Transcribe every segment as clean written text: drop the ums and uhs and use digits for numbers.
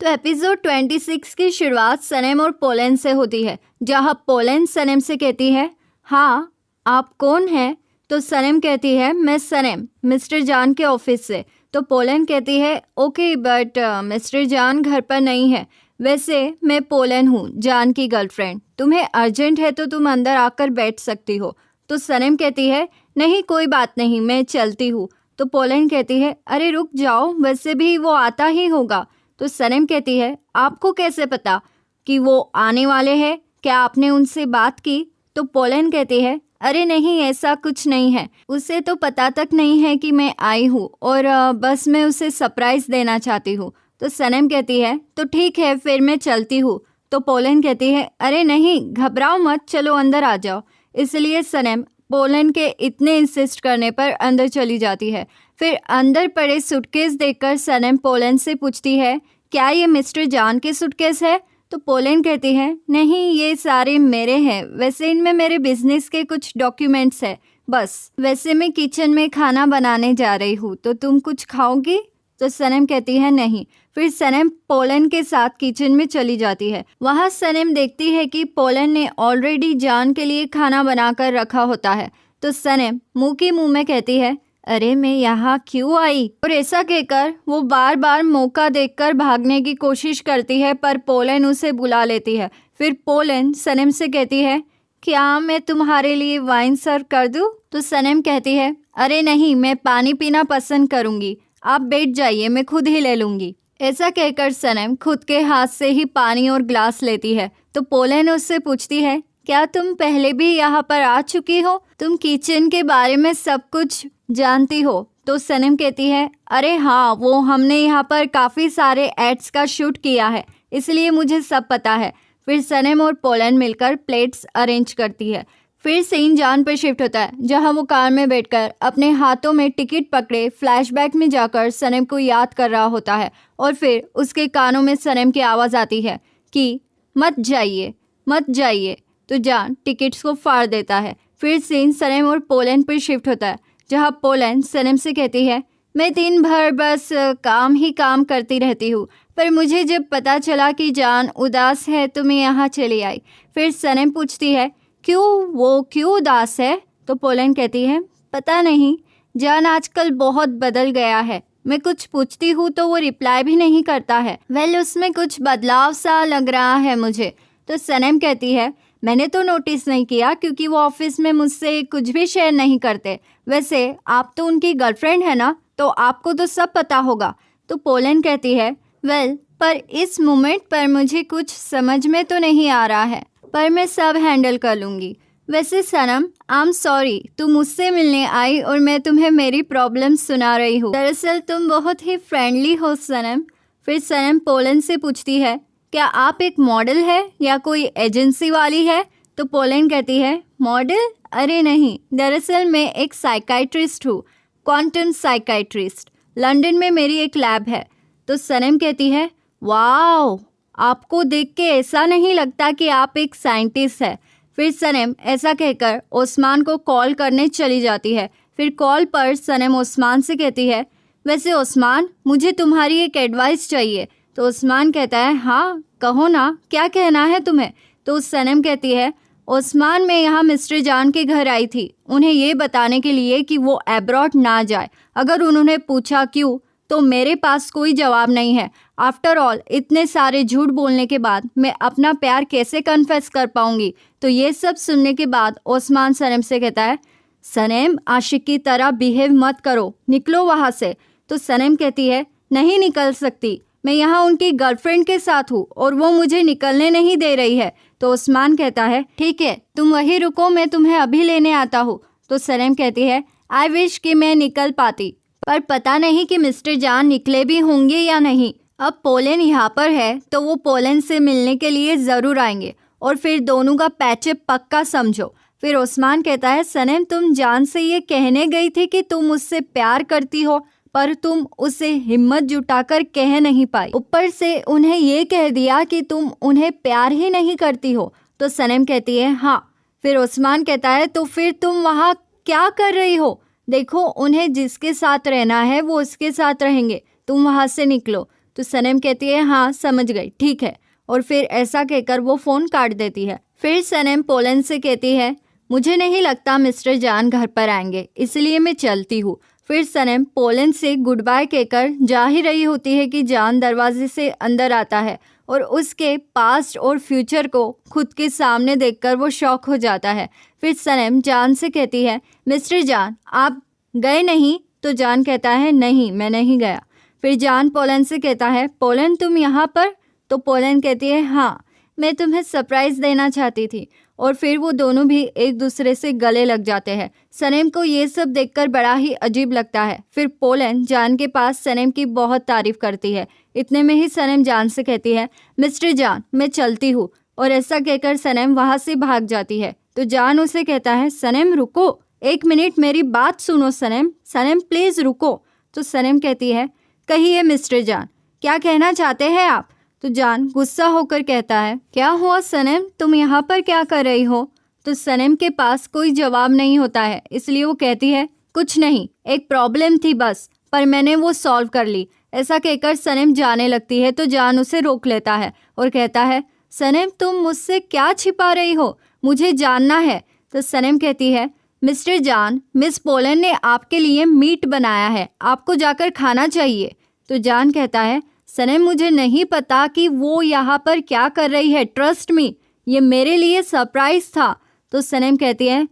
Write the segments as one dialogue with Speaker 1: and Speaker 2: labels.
Speaker 1: तो एपिसोड 26 की शुरुआत सनम और पोलन से होती है, जहां पोलन सनम से कहती है, हाँ आप कौन हैं? तो सनम कहती है, मैं सनम, मिस्टर जान के ऑफिस से। तो पोलन कहती है, ओके बट मिस्टर जान घर पर नहीं है। वैसे मैं पोलन हूँ, जान की गर्लफ्रेंड। तुम्हें अर्जेंट है तो तुम अंदर आकर बैठ सकती हो। तो सनम कहती है, नहीं कोई बात नहीं, मैं चलती हूँ। तो पोलन कहती है, अरे रुक जाओ, वैसे भी वो आता ही होगा। तो सनम कहती है, आपको कैसे पता कि वो आने वाले हैं? क्या आपने उनसे बात की? तो पोलन कहती है, अरे नहीं ऐसा कुछ नहीं है, उसे तो पता तक नहीं है कि मैं आई हूँ और बस मैं उसे सरप्राइज देना चाहती हूँ। तो सनम कहती है, तो ठीक है फिर मैं चलती हूँ। तो पोलन कहती है, अरे नहीं घबराओ मत, चलो अंदर आ जाओ। इसलिए सनम पोलन के इतने इंसिस्ट करने पर अंदर चली जाती है। फिर अंदर पड़े सूटकेस देखकर सनम पोलन से पूछती है, क्या ये मिस्टर जान के सूटकेस है? तो पोलन कहती है, नहीं ये सारे मेरे हैं, वैसे इनमें मेरे बिजनेस के कुछ डॉक्यूमेंट्स है बस। वैसे मैं किचन में खाना बनाने जा रही हूँ, तो तुम कुछ खाओगी? तो सनम कहती है नहीं। फिर सनम पोलन के साथ किचन में चली जाती है। वहाँ सनम देखती है कि पोलन ने ऑलरेडी जान के लिए खाना बनाकर रखा होता है। तो सनम मुंह की मुंह में कहती है, अरे मैं यहाँ क्यों आई? और ऐसा कहकर वो बार बार मौका देखकर भागने की कोशिश करती है, पर पोलन उसे बुला लेती है। फिर पोलन सनम से कहती है, क्या मैं तुम्हारे लिए वाइन सर्व कर दूँ? तो सनम कहती है, अरे नहीं मैं पानी पीना पसंद करूँगी, आप बैठ जाइए, मैं खुद ही ले लूँगी। ऐसा कहकर सनम खुद के हाथ से ही पानी और ग्लास लेती है। तो पोलन उससे पूछती है, क्या तुम पहले भी यहाँ पर आ चुकी हो? तुम किचन के बारे में सब कुछ जानती हो? तो सनम कहती है, अरे हाँ वो हमने यहाँ पर काफ़ी सारे एड्स का शूट किया है, इसलिए मुझे सब पता है। फिर सनम और पोलन मिलकर प्लेट्स अरेंज करती है। फिर सीन जान पर शिफ्ट होता है, जहाँ वो कार में बैठकर अपने हाथों में टिकट पकड़े फ्लैशबैक में जाकर सनम को याद कर रहा होता है। और फिर उसके कानों में सनम की आवाज़ आती है कि मत जाइए मत जाइए। तो जान टिकट्स को फाड़ देता है। फिर सीन सनम और पोलन पर शिफ्ट होता है, जहाँ पोलन सनम से कहती है, मैं दिन भर बस काम ही काम करती रहती हूँ, पर मुझे जब पता चला कि जान उदास है तो मैं यहाँ चली आई। फिर सनम पूछती है, क्यों, वो क्यों उदास है? तो पोलन कहती है, पता नहीं, जान आजकल बहुत बदल गया है। मैं कुछ पूछती हूँ तो वो रिप्लाई भी नहीं करता है। उसमें कुछ बदलाव सा लग रहा है मुझे। तो सनम कहती है, मैंने तो नोटिस नहीं किया क्योंकि वो ऑफिस में मुझसे कुछ भी शेयर नहीं करते। वैसे आप तो उनकी गर्लफ्रेंड है ना, तो आपको तो सब पता होगा। तो पोलन कहती है, पर इस मोमेंट पर मुझे कुछ समझ में तो नहीं आ रहा है, पर मैं सब हैंडल कर लूँगी। वैसे सनम आई एम सॉरी, तुम मुझसे मिलने आई और मैं तुम्हें मेरी प्रॉब्लम सुना रही हूँ। दरअसल तुम बहुत ही फ्रेंडली हो सनम। फिर सनम पोलन से पूछती है, क्या आप एक मॉडल है या कोई एजेंसी वाली है? तो पोलन कहती है, मॉडल? अरे नहीं, दरअसल मैं एक साइकाइट्रिस्ट हूँ, क्वांटम साइकाइट्रिस्ट। लंदन में मेरी एक लैब है। तो सनम कहती है, वाओ, आपको देख के ऐसा नहीं लगता कि आप एक साइंटिस्ट है। फिर सनम ऐसा कहकर ओस्मान को कॉल करने चली जाती है। फिर कॉल पर सनम ओस्मान से कहती है, वैसे ओस्मान मुझे तुम्हारी एक एडवाइस चाहिए। तो ओस्मान कहता है, हाँ कहो ना, क्या कहना है तुम्हें? तो सनम कहती है, ओस्मान मैं यहाँ मिस्टर जान के घर आई थी उन्हें ये बताने के लिए कि वो अब्रॉड ना जाए। अगर उन्होंने पूछा क्यों, तो मेरे पास कोई जवाब नहीं है। आफ्टर ऑल इतने सारे झूठ बोलने के बाद मैं अपना प्यार कैसे कन्फेस कर पाऊंगी? तो ये सब सुनने के बाद ओस्मान सनम से कहता है, सनम आशिक की तरह बिहेव मत करो, निकलो वहाँ से। तो सनम कहती है, नहीं निकल सकती, मैं यहाँ उनकी गर्लफ्रेंड के साथ हूँ और वो मुझे निकलने नहीं दे रही है। तो ओस्मान कहता है, ठीक है तुम वहीं रुको, मैं तुम्हें अभी लेने आता हूँ। तो सनम कहती है, आई विश कि मैं निकल पाती, पर पता नहीं कि मिस्टर जान निकले भी होंगे या नहीं। अब पोलन यहाँ पर है तो वो पोलन से मिलने के लिए ज़रूर आएंगे और फिर दोनों का पैचअप पक्का समझो। फिर ओस्मान कहता है, सनम तुम जान से ये कहने गई थी कि तुम उससे प्यार करती हो, पर तुम उसे हिम्मत जुटाकर कह नहीं पाई, ऊपर से उन्हें ये कह दिया कि तुम उन्हें प्यार ही नहीं करती हो। तो सनम कहती है, हाँ। फिर ओस्मान कहता है, तो फिर तुम वहाँ क्या कर रही हो? देखो उन्हें जिसके साथ रहना है वो उसके साथ रहेंगे, तुम वहाँ से निकलो। तो सनम कहती है हाँ समझ गई, ठीक है, और फिर ऐसा कहकर वो फ़ोन काट देती है। फिर सनम पोलन से कहती है मुझे नहीं लगता मिस्टर जान घर पर आएंगे, इसलिए मैं चलती हूँ। फिर सनम पोलन से गुड बाय कहकर जा ही रही होती है कि जान दरवाजे से अंदर आता है और उसके पास्ट और फ्यूचर को खुद के सामने देखकर वो शॉक हो जाता है। फिर सनम जान से कहती है मिस्टर जान आप गए नहीं? तो जान कहता है नहीं मैं नहीं गया। फिर जान पोलन से कहता है पोलन तुम यहाँ पर? तो पोलन कहती है हाँ मैं तुम्हें सरप्राइज़ देना चाहती थी। और फिर वो दोनों भी एक दूसरे से गले लग जाते हैं। सनम को ये सब देखकर बड़ा ही अजीब लगता है। फिर पोलन जान के पास सनम की बहुत तारीफ करती है। इतने में ही सनम जान से कहती है मिस्टर जान मैं चलती हूँ, और ऐसा कहकर सनम वहाँ से भाग जाती है। तो जान उसे कहता है सनम रुको, एक मिनट मेरी बात सुनो सनम, सनम प्लीज़ रुको। तो सनम कहती है कहिए मिस्टर जान क्या कहना चाहते हैं आप? तो जान गुस्सा होकर कहता है क्या हुआ सनम, तुम यहाँ पर क्या कर रही हो? तो सनम के पास कोई जवाब नहीं होता है, इसलिए वो कहती है कुछ नहीं, एक प्रॉब्लम थी बस, पर मैंने वो सॉल्व कर ली। ऐसा कहकर सनम जाने लगती है तो जान उसे रोक लेता है और कहता है सनम तुम मुझसे क्या छिपा रही हो, मुझे जानना है। तो सनम कहती है मिस्टर जान मिस पोलन ने आपके लिए मीट बनाया है, आपको जाकर खाना चाहिए। तो जान कहता है सनम मुझे नहीं पता कि वो यहाँ पर क्या कर रही है, ट्रस्ट मी ये मेरे लिए सरप्राइज़ था। तो सनम कहती है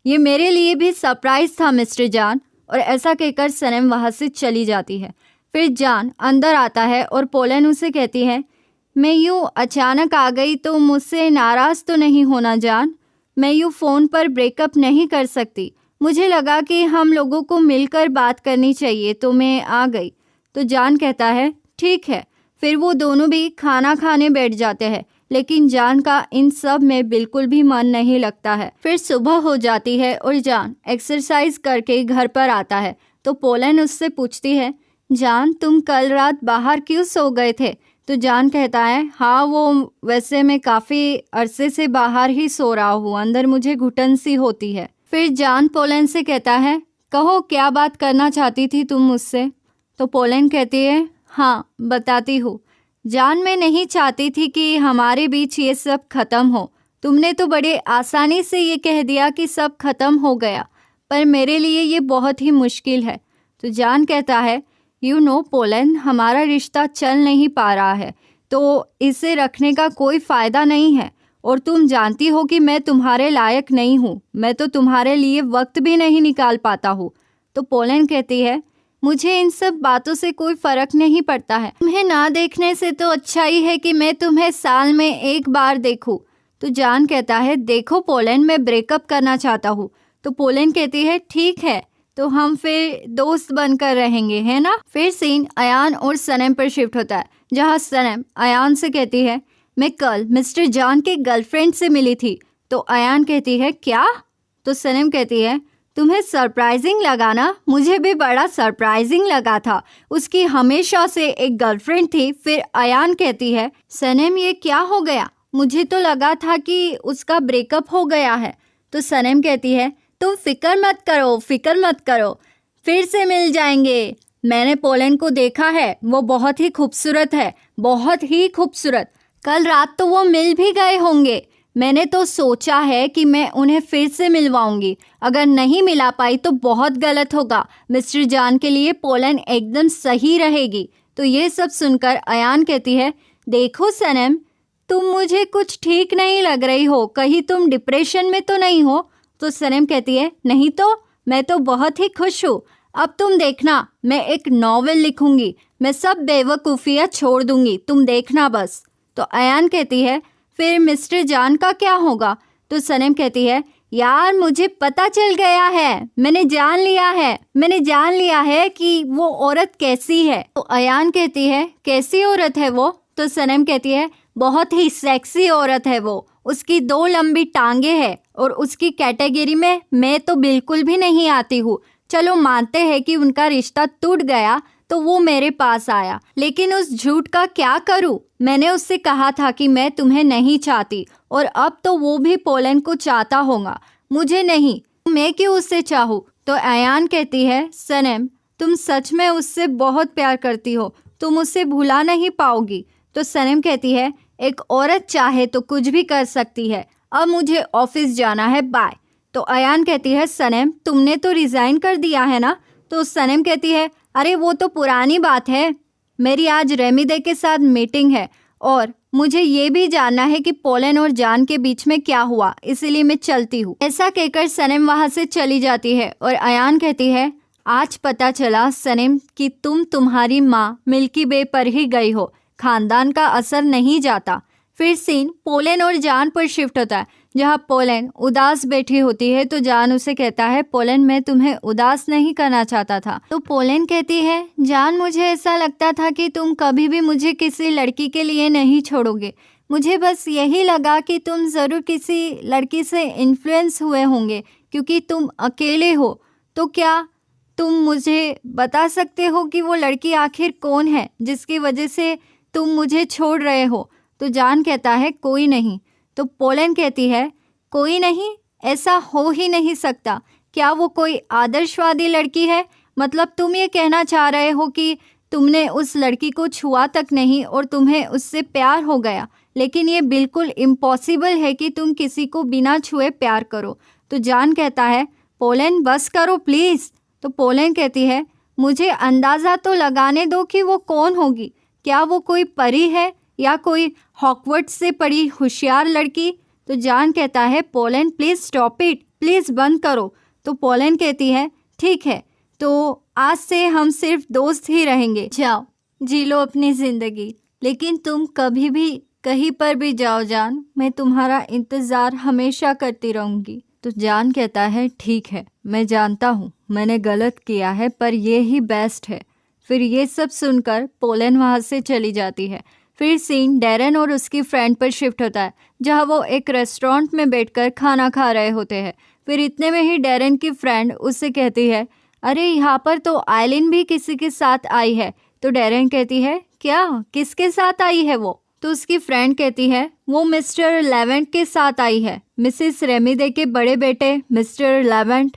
Speaker 1: ये मेरे लिए भी सरप्राइज़ था मिस्टर जान, और ऐसा कहकर सनम वहाँ से चली जाती है। फिर जान अंदर आता है और पोलन उसे कहती है मैं यूँ अचानक आ गई तो मुझसे नाराज़ तो नहीं होना जान, मैं यूँ फ़ोन पर ब्रेकअप नहीं कर सकती, मुझे लगा कि हम लोगों को मिलकर बात करनी चाहिए तो मैं आ गई। तो जान कहता है ठीक है। फिर वो दोनों भी खाना खाने बैठ जाते हैं, लेकिन जान का इन सब में बिल्कुल भी मन नहीं लगता है। फिर सुबह हो जाती है और जान एक्सरसाइज करके घर पर आता है। तो पोलन उससे पूछती है जान तुम कल रात बाहर क्यों सो गए थे? तो जान कहता है हाँ वो वैसे मैं काफ़ी अरसे से बाहर ही सो रहा हूँ, अंदर मुझे घुटन सी होती है। फिर जान पोलन से कहता है कहो क्या बात करना चाहती थी तुम मुझसे? तो पोलन कहती है हाँ बताती हूँ। जान मैं नहीं चाहती थी कि हमारे बीच ये सब ख़त्म हो, तुमने तो बड़े आसानी से ये कह दिया कि सब ख़त्म हो गया, पर मेरे लिए ये बहुत ही मुश्किल है। तो जान कहता है यू नो पोलन हमारा रिश्ता चल नहीं पा रहा है, तो इसे रखने का कोई फ़ायदा नहीं है, और तुम जानती हो कि मैं तुम्हारे लायक नहीं हूँ, मैं तो तुम्हारे लिए वक्त भी नहीं निकाल पाता हूँ। तो पोलन कहती है मुझे इन सब बातों से कोई फ़र्क नहीं पड़ता है, तुम्हें ना देखने से तो अच्छा ही है कि मैं तुम्हें साल में एक बार देखूं। तो जान कहता है देखो पोलन मैं ब्रेकअप करना चाहता हूँ। तो पोलन कहती है ठीक है तो हम फिर दोस्त बनकर रहेंगे, है ना। फिर सीन अयान और सनम पर शिफ्ट होता है, जहाँ सनम अयान से कहती है मैं कल मिस्टर जान के गर्लफ्रेंड से मिली थी। तो अयान कहती है क्या? तो सनम कहती है तुम्हें सरप्राइजिंग लगा ना, मुझे भी बड़ा सरप्राइजिंग लगा था, उसकी हमेशा से एक गर्लफ्रेंड थी। फिर अयान कहती है सनम ये क्या हो गया, मुझे तो लगा था कि उसका ब्रेकअप हो गया है। तो सनम कहती है तुम फिक्र मत करो, फिक्र मत करो, फिर से मिल जाएंगे। मैंने पोलन को देखा है, वो बहुत ही खूबसूरत है, बहुत ही खूबसूरत। कल रात तो वो मिल भी गए होंगे। मैंने तो सोचा है कि मैं उन्हें फिर से मिलवाऊंगी, अगर नहीं मिला पाई तो बहुत गलत होगा। मिस्टर जान के लिए पोलन एकदम सही रहेगी। तो ये सब सुनकर अयान कहती है देखो सनम तुम मुझे कुछ ठीक नहीं लग रही हो, कहीं तुम डिप्रेशन में तो नहीं हो? तो सनम कहती है नहीं तो, मैं तो बहुत ही खुश हूँ। अब तुम देखना मैं एक नॉवेल लिखूंगी, मैं सब बेवकूफ़ियाँ छोड़ दूंगी, तुम देखना बस। तो अयान कहती है फिर मिस्टर जान का क्या होगा? तो सनम कहती है यार मुझे पता चल गया है, मैंने जान लिया है कि वो औरत कैसी है। तो अयान कहती है कैसी औरत है वो? तो सनम कहती है बहुत ही सेक्सी औरत है वो, उसकी 2 लंबी टांगे हैं और उसकी कैटेगरी में मैं तो बिल्कुल भी नहीं आती हूँ। चलो मानते हैं कि उनका रिश्ता टूट गया तो वो मेरे पास आया, लेकिन उस झूठ का क्या करूँ? मैंने उससे कहा था कि मैं तुम्हें नहीं चाहती, और अब तो वो भी पोलन को चाहता होगा, मुझे नहीं, मैं क्यों उससे चाहूँ? तो अयान कहती है सनम तुम सच में उससे बहुत प्यार करती हो, तुम उसे भुला नहीं पाओगी। तो सनम कहती है एक औरत चाहे तो कुछ भी कर सकती है, अब मुझे ऑफिस जाना है, बाय। तो अयान कहती है सनम तुमने तो रिज़ाइन कर दिया है ना। तो सनम कहती है अरे वो तो पुरानी बात है, मेरी आज रेमिदे के साथ मीटिंग है और मुझे ये भी जानना है कि पोलन और जान के बीच में क्या हुआ, इसीलिए मैं चलती हूँ। ऐसा कहकर सनम वहाँ से चली जाती है और अयान कहती है आज पता चला सनम कि तुम्हारी माँ मिल्की वे पर ही गई हो, खानदान का असर नहीं जाता। फिर सीन पोलन और जान पर शिफ्ट होता है, जहाँ पोलन उदास बैठी होती है तो जान उसे कहता है पोलन मैं तुम्हें उदास नहीं करना चाहता था। तो पोलन कहती है जान मुझे ऐसा लगता था कि तुम कभी भी मुझे किसी लड़की के लिए नहीं छोड़ोगे, मुझे बस यही लगा कि तुम ज़रूर किसी लड़की से इन्फ्लुएंस हुए होंगे क्योंकि तुम अकेले हो। तो क्या तुम मुझे बता सकते हो कि वो लड़की आखिर कौन है जिसकी वजह से तुम मुझे छोड़ रहे हो। तो जान कहता है कोई नहीं। तो पोलन कहती है कोई नहीं, ऐसा हो ही नहीं सकता, क्या वो कोई आदर्शवादी लड़की है? मतलब तुम ये कहना चाह रहे हो कि तुमने उस लड़की को छुआ तक नहीं और तुम्हें उससे प्यार हो गया, लेकिन ये बिल्कुल इम्पॉसिबल है कि तुम किसी को बिना छुए प्यार करो। तो जान कहता है पोलन बस करो प्लीज़। तो पोलन कहती है मुझे अंदाज़ा तो लगाने दो कि वो कौन होगी, क्या वो कोई परी है या कोई हॉकवर्ट्स से पड़ी होशियार लड़की। तो जान कहता है pollen please stop it, please बंद करो। तो पोलन कहती है ठीक है, तो आज से हम सिर्फ दोस्त ही रहेंगे, जाओ जी लो अपनी ज़िंदगी, लेकिन तुम कभी भी कहीं पर भी जाओ जान, मैं तुम्हारा इंतज़ार हमेशा करती रहूँगी। तो जान कहता है ठीक है, मैं जानता हूँ मैंने गलत किया है पर ये ही बेस्ट है। फिर ये सब सुनकर पोलन वहाँ से चली जाती है। फिर सीन डैरन और उसकी फ्रेंड पर शिफ्ट होता है, जहाँ वो एक रेस्टोरेंट में बैठकर खाना खा रहे होते हैं। फिर इतने में ही डैरन की फ्रेंड उससे कहती है अरे यहाँ पर तो आइलिन भी किसी के साथ आई है। तो डैरन कहती है क्या, किसके साथ आई है वो? तो उसकी फ्रेंड कहती है वो मिस्टर लेवेंट के साथ आई है, मिसेस रेमिदे के बड़े बेटे मिस्टर लेवेंट।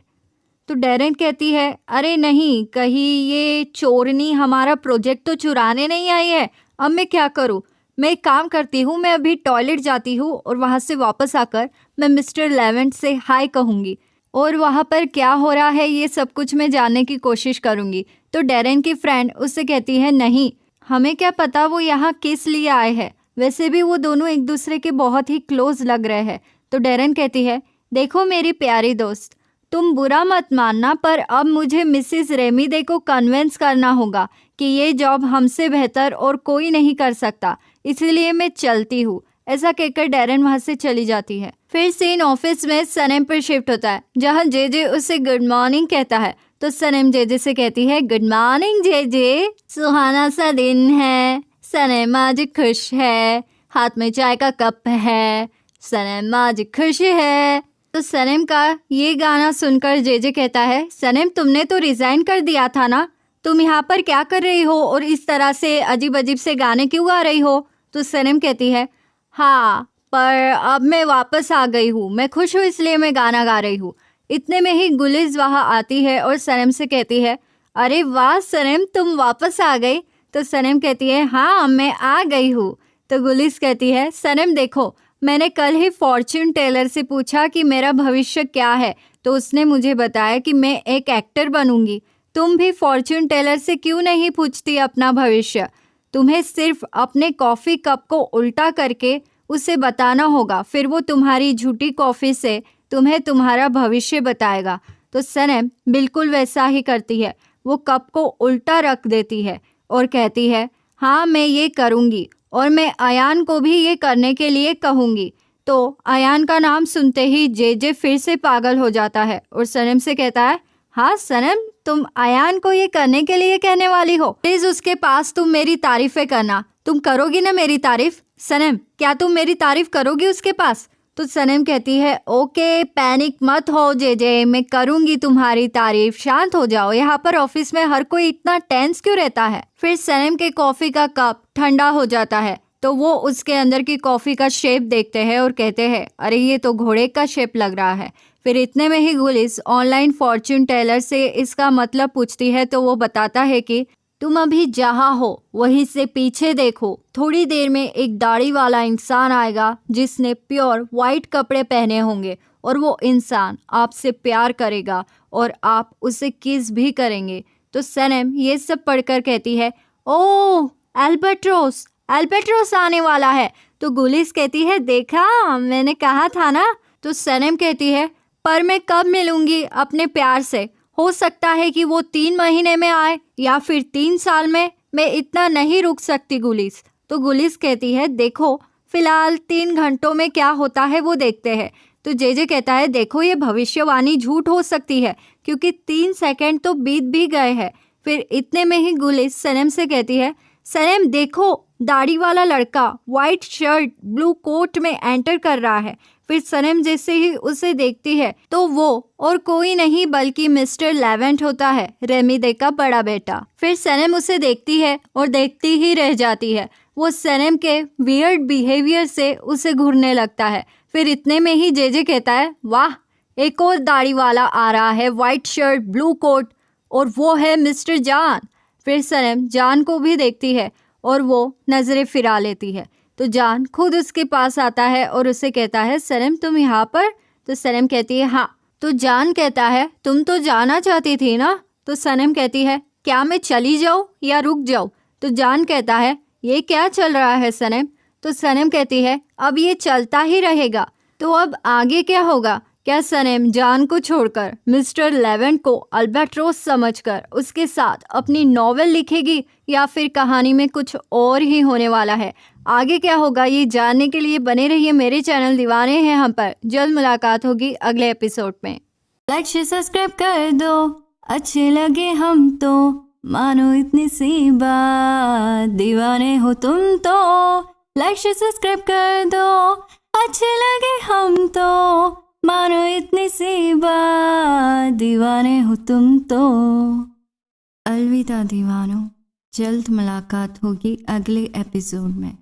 Speaker 1: तो डैरन कहती है अरे नहीं, कहीं ये चोरनी हमारा प्रोजेक्ट तो चुराने नहीं आई है, अब मैं क्या करूँ? मैं एक काम करती हूँ, मैं अभी टॉयलेट जाती हूँ और वहाँ से वापस आकर मैं मिस्टर लेवेंट से हाय कहूँगी और वहाँ पर क्या हो रहा है ये सब कुछ मैं जानने की कोशिश करूँगी। तो डैरन की फ्रेंड उससे कहती है नहीं, हमें क्या पता वो यहाँ किस लिए आए हैं, वैसे भी वो दोनों एक दूसरे के बहुत ही क्लोज लग रहे हैं। तो डैरन कहती है देखो मेरी प्यारी दोस्त, तुम बुरा मत मानना पर अब मुझे मिसेस रेमिदे को कन्विंस करना होगा कि ये जॉब हमसे बेहतर और कोई नहीं कर सकता, इसलिए मैं चलती हूँ। ऐसा कहकर डैरन वहाँ से चली जाती है। फिर सीन ऑफिस में सनम पर शिफ्ट होता है, जहाँ जेजे उसे गुड मॉर्निंग कहता है। तो सनम जेजे से कहती है गुड मॉर्निंग जेजे, सुहाना सा दिन है, सनम आज खुश है, हाथ में चाय का कप है, सनम आज खुश है। तो सनम का ये गाना सुनकर जेजे कहता है सनम तुमने तो रिज़ाइन कर दिया था ना, तुम यहाँ पर क्या कर रही हो और इस तरह से अजीब अजीब से गाने क्यों गा रही हो? तो सनम कहती है हाँ पर अब मैं वापस आ गई हूँ, मैं खुश हूँ इसलिए मैं गाना गा रही हूँ। इतने में ही गुलिस वहाँ आती है और सनम से कहती है अरे वाह सनम तुम वापस आ गई। तो सनम कहती है हाँ मैं आ गई हूँ। तो गुलिस कहती है सनम देखो, मैंने कल ही फॉर्च्यून टेलर से पूछा कि मेरा भविष्य क्या है, तो उसने मुझे बताया कि मैं एक एक्टर बनूंगी। तुम भी फॉर्च्यून टेलर से क्यों नहीं पूछती अपना भविष्य? तुम्हें सिर्फ अपने कॉफ़ी कप को उल्टा करके उसे बताना होगा, फिर वो तुम्हारी झूठी कॉफ़ी से तुम्हें तुम्हारा भविष्य बताएगा। तो सनम बिल्कुल वैसा ही करती है, वो कप को उल्टा रख देती है और कहती है हाँ मैं ये करूँगी और मैं अयान को भी ये करने के लिए कहूँगी। तो अयान का नाम सुनते ही जेजे फिर से पागल हो जाता है और सनम से कहता है हाँ सनम तुम अयान को ये करने के लिए कहने वाली हो, प्लीज़ उसके पास तुम मेरी तारीफ़ें करना, तुम करोगी ना मेरी तारीफ़? सनम क्या तुम मेरी तारीफ़ करोगी उसके पास? तो सनम कहती है ओके पैनिक मत हो जेजे, मैं करूँगी तुम्हारी तारीफ़, शांत हो जाओ, यहाँ पर ऑफिस में हर कोई इतना टेंस क्यों रहता है? फिर सनम के कॉफ़ी का कप ठंडा हो जाता है तो वो उसके अंदर की कॉफ़ी का शेप देखते हैं और कहते हैं अरे ये तो घोड़े का शेप लग रहा है। फिर इतने में ही गुलिस ऑनलाइन फॉर्च्यून टेलर से इसका मतलब पूछती है तो वो बताता है कि तुम अभी जहाँ हो वहीं से पीछे देखो, थोड़ी देर में एक दाढ़ी वाला इंसान आएगा जिसने प्योर वाइट कपड़े पहने होंगे और वो इंसान आपसे प्यार करेगा और आप उसे किस भी करेंगे। तो सनम ये सब पढ़कर कहती है, ओह एल्बेट्रोस, एल्बेट्रोस आने वाला है। तो गुलिस कहती है, देखा मैंने कहा था ना। तो सनम कहती है, पर मैं कब मिलूंगी अपने प्यार से? हो सकता है कि वो 3 महीने में आए या फिर 3 साल में। मैं इतना नहीं रुक सकती गुलिस। तो गुलिस कहती है, देखो फिलहाल 3 घंटों में क्या होता है वो देखते हैं। तो जेजे कहता है, देखो ये भविष्यवाणी झूठ हो सकती है क्योंकि 3 सेकंड तो बीत भी गए हैं। फिर इतने में ही गुलिस सनम से कहती है, सनम देखो दाढ़ी वाला लड़का वाइट शर्ट ब्लू कोट में एंटर कर रहा है। फिर सनम जैसे ही उसे देखती है तो वो और कोई नहीं बल्कि मिस्टर लेवेंट होता है, रेमिदे का बड़ा बेटा। फिर सनम उसे देखती है और देखती ही रह जाती है। वो सनम के वियर्ड बिहेवियर से उसे घूरने लगता है। फिर इतने में ही जेजे कहता है, वाह एक और दाढ़ी वाला आ रहा है, वाइट शर्ट ब्लू कोट, और वो है मिस्टर जान। फिर सनम जान को भी देखती है और वो नजरें फिरा लेती है। तो जान खुद उसके पास आता है और उसे कहता है, सनम तुम यहाँ पर? तो सनम कहती है, हाँ। तो जान कहता है, तुम तो जाना चाहती थी ना? तो सनम कहती है, क्या मैं चली जाऊँ या रुक जाऊँ? तो जान कहता है, ये क्या चल रहा है सनम? तो सनम कहती है, अब ये चलता ही रहेगा। तो अब आगे क्या होगा? क्या सनम जान को छोड़कर मिस्टर लेवेंट को अल्बाट्रोस समझकर उसके साथ अपनी नॉवेल लिखेगी या फिर कहानी में कुछ और ही होने वाला है? आगे क्या होगा ये जानने के लिए बने रहिए मेरे चैनल दीवाने हैं हम पर। जल्द मुलाकात होगी अगले एपिसोड में। लाइक शेयर सब्सक्राइब कर दो, अच्छे लगे हम तो मानो इतनी सी बात, दीवाने हो तुम तो। लाइक शेयर सब्सक्राइब कर दो, अच्छे लगे हम तो मानो इतनी सी बात, दीवाने हो तुम तो। अलविदा दीवानों, जल्द मुलाकात होगी अगले एपिसोड में।